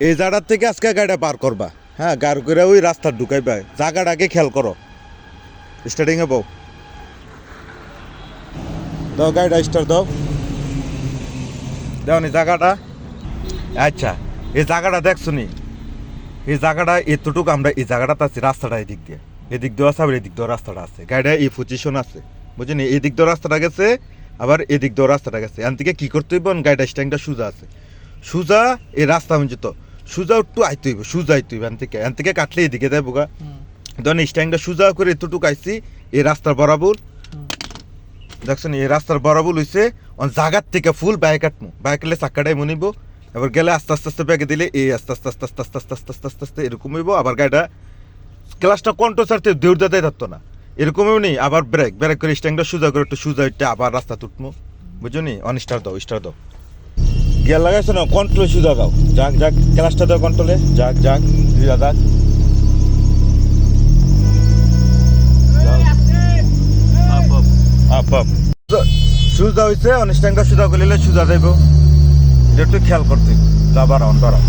এই জায়গার থেকে আজকে গাড়িটা পার করবা, হ্যাঁ, গাড়ি করে ওই রাস্তা ঢুকাইবা, জায়গাটাকে খেয়াল করো। স্টার্টিংয়ে বউ দাও, গাড়িটা স্টার্ট দাও, দেওনি জায়গাটা। আচ্ছা, এই জায়গাটা দেখছো নি? এই জায়গাটা এতটুকু আমরা এই জায়গাটাতে আছি, রাস্তাটা এদিক দিয়ে, এদিক দিয়ে আছে, আবার এদিক দিয়ে রাস্তাটা আছে, গাড়িটা এই পজিশন আছে, বুঝলি? এদিক দিয়ে রাস্তাটা গেছে, আবার এদিক দিয়ে রাস্তাটা গেছে। এখান থেকে কি করতে হইব, গাড়িটা স্ট্যান্ডটা সোজা আছে, সোজা এই রাস্তা বুঝতো, সোজা একটু আইতে হইব, সোজা আইতে হইব। এখান থেকে কাটলে এদিকে দেয় বোকা। ধরেন স্ট্যান্ডটা সোজা করে এতটুকু আইছি, এই রাস্তার বরাবর দেখছো নি? এই রাস্তার বরাবর হইছে, জায়গার থেকে ফুল বাইক কাটমু, বাইক কাটলে চাক্কাটাই মনিব, এবার গেলে আস্তে আস্তে আস্তে ব্যাগে দিলে এই আস্তে আস্তে আস্তে আস্তে আস্তে আস্তে আস্তে আস্তে আস্তে এরকম হইব। আবার গাড়িটা ক্লাসটা কন্ট্রোল ছাড়তে দৌড় দাদাই ধরতো না, এরকমও নেই। আবার ব্রেক ব্রেক করে স্ট্যান্ডটা সোজা করে একটু সোজা হইতে আবার রাস্তা তুটমু, বুঝছো নি? অন স্টার দাও, স্টার দাও, গিয়ার লাগাইছো না, কন্ট্রোলে সোজা দাও, যাক যাক, ক্লাসটা দাও কন্ট্রোলে, যাক যাক, দুইটা যাক, আপ আপ সোজা হয়েছে। অন স্ট্যান্ডটা সোজা করলে সোজা যাইব, এটা একটু খেয়াল করতে, যাবার অন ধরো।